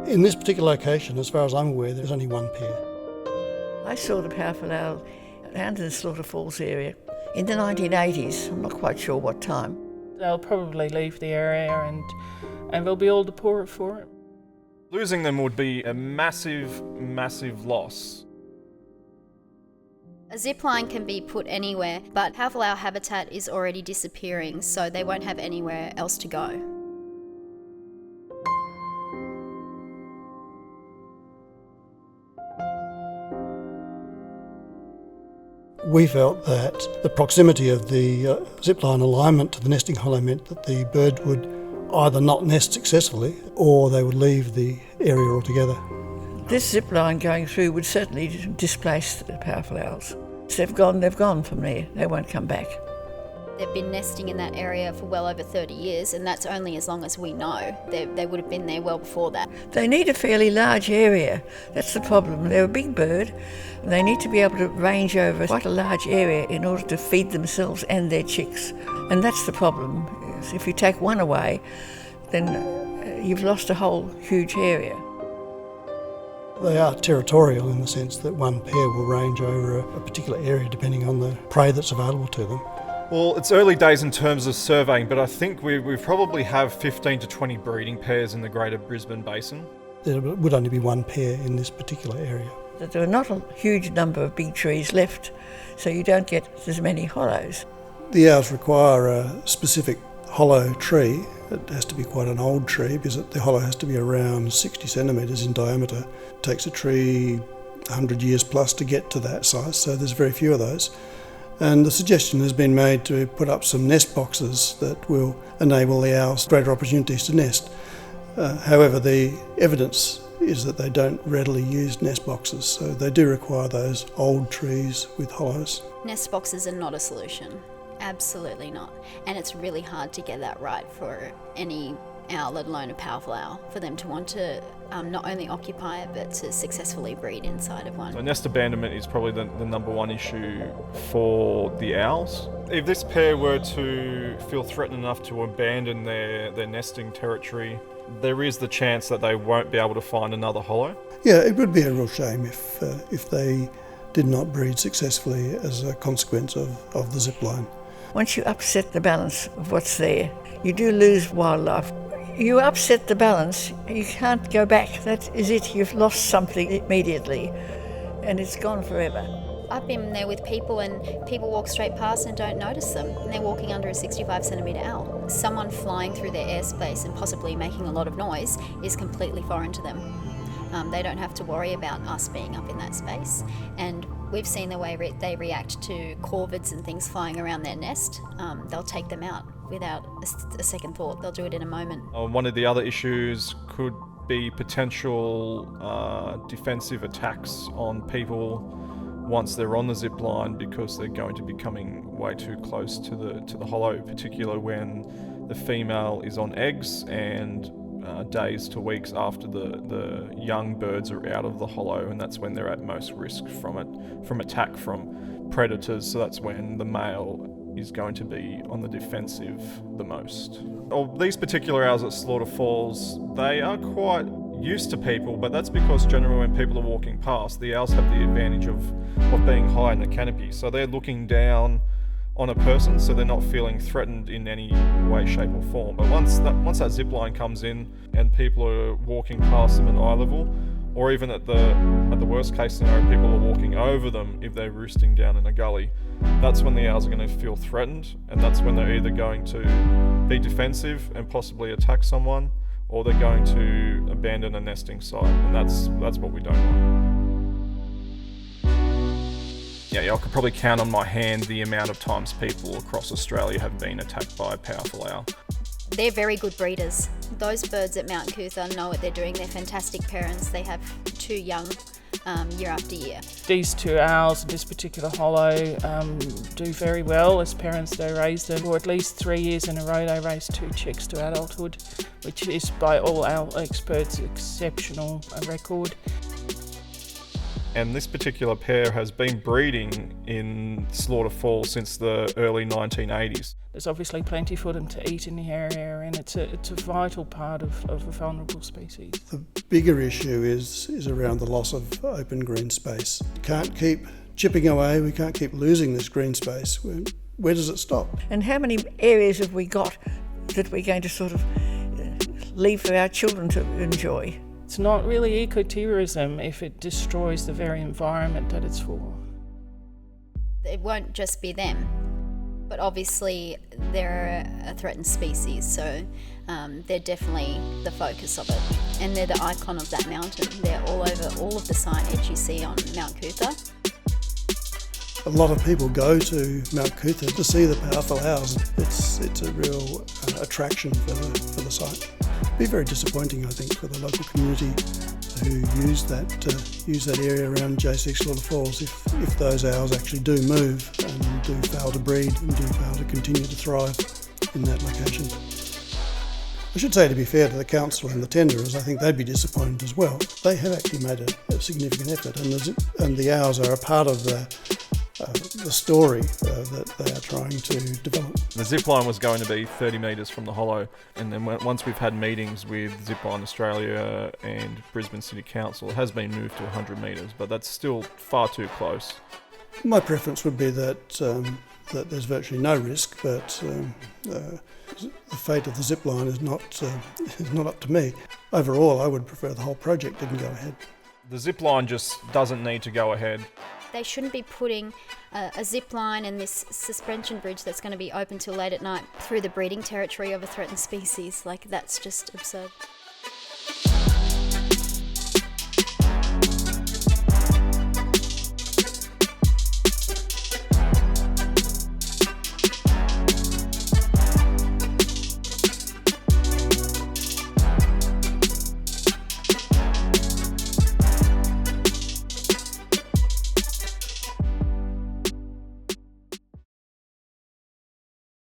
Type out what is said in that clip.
In this particular location, as far as I'm aware, there's only one pair. I saw the powerful owl around in the Slaughter Falls area in the 1980s. I'm not quite sure what time. They'll probably leave the area and they'll be all the poorer for it. Losing them would be a massive, massive loss. A zipline can be put anywhere, but powerful owl habitat is already disappearing, so they won't have anywhere else to go. We felt that the proximity of the zipline alignment to the nesting hollow meant that the bird would either not nest successfully or they would leave the area altogether. This zipline going through would certainly displace the powerful owls. They've gone from there. They won't come back. They've been nesting in that area for well over 30 years, and that's only as long as we know. They would have been there well before that. They need a fairly large area. That's the problem. They're a big bird. They need to be able to range over quite a large area in order to feed themselves and their chicks. And that's the problem. If you take one away, then you've lost a whole huge area. They are territorial in the sense that one pair will range over a particular area depending on the prey that's available to them. Well, it's early days in terms of surveying, but I think we probably have 15 to 20 breeding pairs in the greater Brisbane Basin. There would only be one pair in this particular area. There are not a huge number of big trees left, so you don't get as many hollows. The owls require a specific hollow tree. It has to be quite an old tree because the hollow has to be around 60 centimetres in diameter. It takes a tree 100 years plus to get to that size, so there's very few of those. And the suggestion has been made to put up some nest boxes that will enable the owls greater opportunities to nest. However, the evidence is that they don't readily use nest boxes, so they do require those old trees with hollows. Nest boxes are not a solution. Absolutely not. And it's really hard to get that right for any owl, let alone a powerful owl, for them to want to not only occupy it but to successfully breed inside of one. So nest abandonment is probably the number one issue for the owls. If this pair were to feel threatened enough to abandon their nesting territory, there is the chance that they won't be able to find another hollow. Yeah, it would be a real shame if they did not breed successfully as a consequence of the zipline. Once you upset the balance of what's there, you do lose wildlife. You upset the balance, you can't go back. That is it. You've lost something immediately, and it's gone forever. I've been there with people and people walk straight past and don't notice them, and they're walking under a 65 centimetre owl. Someone flying through their airspace and possibly making a lot of noise is completely foreign to them. They don't have to worry about us being up in that space, and we've seen the way they react to corvids and things flying around their nest. They'll take them out without a second thought. They'll do it in a moment. One of the other issues could be potential defensive attacks on people once they're on the zip line, because they're going to be coming way too close to the hollow, particularly when the female is on eggs and days to weeks after the young birds are out of the hollow, and that's when they're at most risk from attack from predators. So that's when the male is going to be on the defensive the most. These particular owls at Slaughter Falls, they are quite used to people, but that's because generally when people are walking past, the owls have the advantage of being high in the canopy, so they're looking down on a person, so they're not feeling threatened in any way, shape or form. But once that zip line comes in and people are walking past them at eye level, or even at the worst case scenario, people are walking over them if they're roosting down in a gully, that's when the owls are going to feel threatened, and that's when they're either going to be defensive and possibly attack someone, or they're going to abandon a nesting site, and that's what we don't want. Yeah, I could probably count on my hand the amount of times people across Australia have been attacked by a powerful owl. They're very good breeders. Those birds at Mount Coot-tha know what they're doing. They're fantastic parents. They have 2 young year after year. These two owls in this particular hollow do very well. As parents, they raise them for at least 3 years in a row. They raise 2 chicks to adulthood, which is by all owl experts exceptional record. And this particular pair has been breeding in Slaughter Falls since the early 1980s. There's obviously plenty for them to eat in the area, and it's a vital part of a vulnerable species. The bigger issue is around the loss of open green space. We can't keep chipping away, we can't keep losing this green space. Where does it stop? And how many areas have we got that we're going to sort of leave for our children to enjoy? It's not really ecotourism if it destroys the very environment that it's for. It won't just be them, but obviously they're a threatened species, so they're definitely the focus of it. And they're the icon of that mountain. They're all over all of the signage you see on Mount Coot-tha. A lot of people go to Mount Coot-tha to see the powerful owls. It's a real attraction for the site. It'd be very disappointing, I think, for the local community who use that area around J6 Slaughter Falls if those owls actually do move and do fail to breed and do fail to continue to thrive in that location. I should say, to be fair to the council and the tenderers, I think they'd be disappointed as well. They have actually made a significant effort, and the owls are a part of the story that they are trying to develop. The zipline was going to be 30 metres from the hollow, and then once we've had meetings with Zipline Australia and Brisbane City Council, it has been moved to 100 metres, but that's still far too close. My preference would be that there's virtually no risk, but the fate of the zipline is not up to me. Overall, I would prefer the whole project didn't go ahead. The zipline just doesn't need to go ahead. They shouldn't be putting a zip line and this suspension bridge that's going to be open till late at night through the breeding territory of a threatened species. Like, that's just absurd.